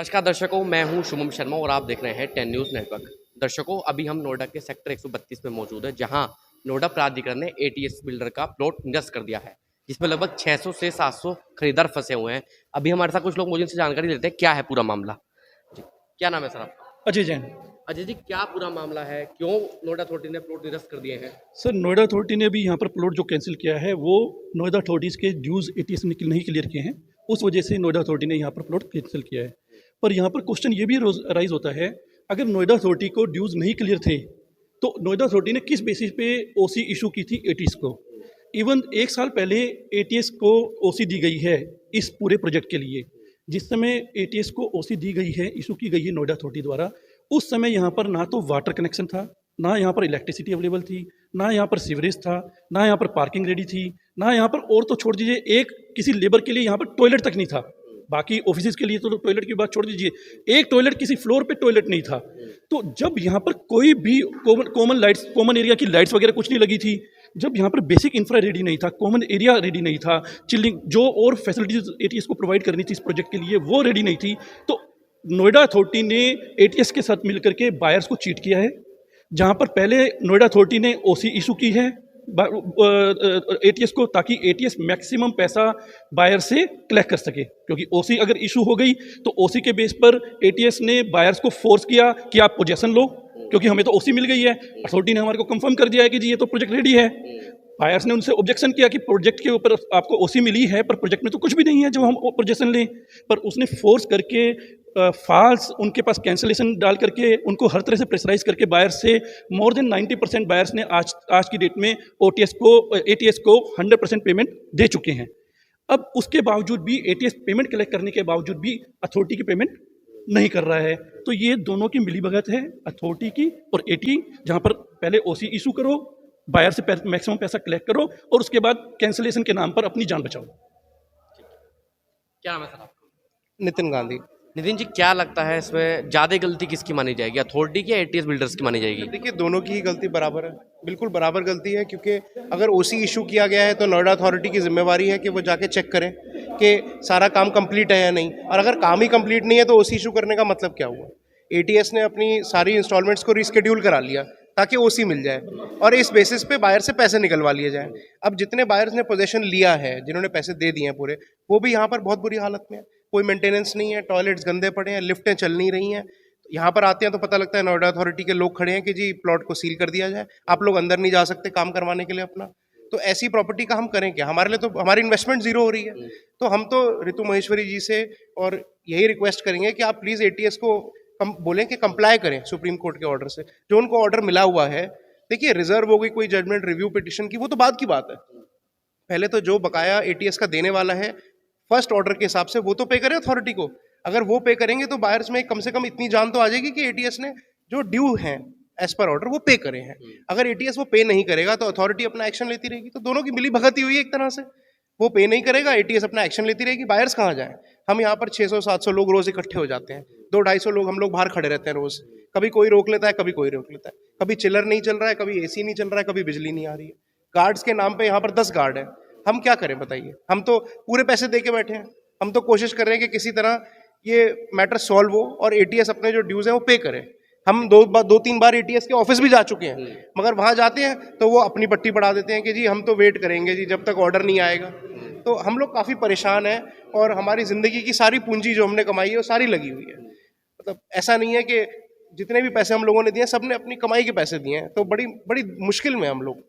नमस्कार दर्शकों, मैं हूं शुभम शर्मा और आप देख रहे हैं 10 न्यूज़ नेटवर्क। दर्शकों, अभी हम नोएडा के सेक्टर 132 में मौजूद है, जहां नोएडा प्राधिकरण ने एटीएस बिल्डर का प्लॉट निरस्त कर दिया है, जिसमें लगभग 600 से 700 खरीदार फंसे हुए हैं। अभी हमारे साथ कुछ लोग मौजूद, इनसे जानकारी लेते हैं क्या है पूरा मामला। जी, क्या नाम है सर आपका? अजय जैन। अजय जी, क्या पूरा मामला है? क्यों नोएडा अथॉरिटी ने प्लॉट निरस्त कर दिए हैं? सर, नोएडा अथॉरिटी ने भी यहाँ पर प्लॉट जो कैंसिल किया है वो नोएडा अथॉरिटीज़ के ड्यूज़ एटीएस ने नहीं क्लियर किए हैं, उस वजह से नोएडा अथॉरिटी ने यहाँ पर प्लॉट कैंसिल किया है। पर यहाँ पर क्वेश्चन ये भी राइज होता है, अगर नोएडा अथॉरिटी को ड्यूज़ नहीं क्लियर थे तो नोएडा अथॉरिटी ने किस बेसिस पे ओसी इशू की थी एटीएस को? इवन 1 साल पहले एटीएस को ओसी दी गई है इस पूरे प्रोजेक्ट के लिए। जिस समय एटीएस को ओसी दी गई है, इशू की गई है नोएडा अथॉरिटी द्वारा, उस समय यहाँ पर ना तो वाटर कनेक्शन था, ना यहाँ पर इलेक्ट्रिसिटी अवेलेबल थी, ना यहाँ पर सीवरेज था, ना यहाँ पर पार्किंग रेडी थी, ना यहाँ पर, और तो छोड़ दीजिए, एक किसी लेबर के लिए यहाँ पर टॉयलेट तक नहीं था। बाकी ऑफिस के लिए तो टॉयलेट की बात छोड़ दीजिए, एक टॉयलेट, किसी फ्लोर पे टॉयलेट नहीं था। तो जब यहाँ पर कोई भी कॉमन लाइट्स, कॉमन एरिया की लाइट्स वगैरह कुछ नहीं लगी थी, जब यहाँ पर बेसिक इंफ्रा रेडी नहीं था, कॉमन एरिया रेडी नहीं था, चिल्लिंग जो और फैसिलिटीज एटीएस को प्रोवाइड करनी थी इस प्रोजेक्ट के लिए वो रेडी नहीं थी, तो नोएडा अथॉरिटी ने एटीएस के साथ मिलकर के बायर्स को चीट किया है। जहाँ पर पहले नोएडा अथॉरिटी ने ओसी इशू की है एटीएस को, ताकि एटीएस मैक्सिमम पैसा बायर से कलेक्ट कर सके, क्योंकि ओसी अगर इशू हो गई तो ओसी के बेस पर एटीएस ने बायर्स को फोर्स किया कि आप पोजेशन लो, क्योंकि हमें तो ओसी मिल गई है। अथॉरिटी ने हमारे को कंफर्म कर दिया है कि जी ये तो प्रोजेक्ट रेडी है। बायर्स ने उनसे ऑब्जेक्शन किया कि प्रोजेक्ट के ऊपर आपको ओसी मिली है पर प्रोजेक्ट में तो कुछ भी नहीं है जो हम पोजेशन लें, पर उसने फोर्स करके फाल्स उनके पास कैंसिलेशन डाल करके उनको हर तरह से प्रेशराइज करके बायर्स से मोर देन 90% बायर्स ने आज की डेट में एटीएस को 100% पेमेंट दे चुके हैं। अब उसके बावजूद भी एटीएस पेमेंट कलेक्ट करने के बावजूद भी अथॉरिटी की पेमेंट नहीं कर रहा है। तो ये दोनों की मिलीभगत है, अथॉरिटी की और एटी, जहाँ पर पहले ओसी इशू करो, बायर से मैक्सिमम पैसा कलेक्ट करो और उसके बाद कैंसिलेशन के नाम पर अपनी जान बचाओ। क्या नाम है सर आपका? नितिन गांधी। नितिन जी, क्या लगता है इसमें ज़्यादा गलती किसकी मानी जाएगी, अथॉरिटी की या एटीएस बिल्डर्स की मानी जाएगी? देखिए, दोनों की ही गलती बराबर है, बिल्कुल बराबर गलती है, क्योंकि अगर ओसी इशू किया गया है तो नोएडा अथॉरिटी की जिम्मेवारी है कि वो जाके चेक करें कि सारा काम कंप्लीट है या नहीं, और अगर काम ही कंप्लीट नहीं है तो ओसी इशू करने का मतलब क्या हुआ? एटीएस ने अपनी सारी इंस्टॉलमेंट्स को रिस्केड्यूल करा लिया ताकि ओसी मिल जाए और इस बेसिस पे बायर से पैसे निकलवा लिए जाएं। अब जितने बायर्स ने पोजीशन लिया है, जिन्होंने पैसे दे दिए हैं पूरे, वो भी यहाँ पर बहुत बुरी हालत में है। कोई मेंटेनेंस नहीं है, टॉयलेट्स गंदे पड़े हैं, लिफ्टें चल नहीं रही हैं। यहाँ पर आते हैं तो पता लगता है नोएडा अथॉरिटी के लोग खड़े हैं कि जी प्लॉट को सील कर दिया जाए, आप लोग अंदर नहीं जा सकते काम करवाने के लिए अपना। तो ऐसी प्रॉपर्टी का हम करें क्या? हमारे लिए तो हमारी इन्वेस्टमेंट जीरो हो रही है। तो हम तो ऋतु महेश्वरी जी से और यही रिक्वेस्ट करेंगे कि आप प्लीज़ एटीएस को बोलें कि कंप्लाई करें सुप्रीम कोर्ट के ऑर्डर से, जो उनको ऑर्डर मिला हुआ है। देखिए, रिजर्व हो गई कोई जजमेंट रिव्यू पिटिशन की, वो तो बाद की बात है। पहले तो जो बकाया एटीएस का देने वाला है फर्स्ट ऑर्डर के हिसाब से, वो तो पे करें अथॉरिटी को। अगर वो पे करेंगे तो बायर्स में कम से कम इतनी जान तो आ जाएगी कि एटीएस ने जो ड्यू हैं एज पर ऑर्डर वो पे करे हैं। अगर एटीएस वो पे नहीं करेगा तो अथॉरिटी अपना एक्शन लेती रहेगी। तो दोनों की मिली भगत ही हुई है एक तरह से। वो पे नहीं करेगा, एटीएस अपना एक्शन लेती रहेगी, बायर्स कहाँ जाए? हम यहाँ पर 600-700 लोग रोज इकट्ठे हो जाते हैं, 200-250 लोग हम लोग बाहर खड़े रहते हैं रोज। कभी कोई रोक लेता है, कभी कोई रोक लेता है, कभी चिलर नहीं चल रहा है, कभी एसी नहीं चल रहा है, कभी बिजली नहीं आ रही है। गार्ड्स के नाम पे यहाँ पर 10 गार्ड है। हम क्या करें बताइए? हम तो पूरे पैसे दे के बैठे हैं। हम तो कोशिश कर रहे हैं कि किसी तरह ये मैटर सॉल्व हो और एटीएस अपने जो ड्यूज हैं वो पे करे। हम 2-3 बार एटीएस के ऑफिस भी जा चुके हैं, मगर वहाँ जाते हैं तो वो अपनी पट्टी बढ़ा देते हैं कि जी हम तो वेट करेंगे जी जब तक ऑर्डर नहीं आएगा। तो हम लोग काफ़ी परेशान हैं और हमारी ज़िंदगी की सारी पूंजी जो हमने कमाई है वो सारी लगी हुई है। मतलब ऐसा नहीं है कि जितने भी पैसे हम लोगों ने दिए सब ने अपनी कमाई के पैसे दिए हैं, तो बड़ी बड़ी मुश्किल में हम लोग।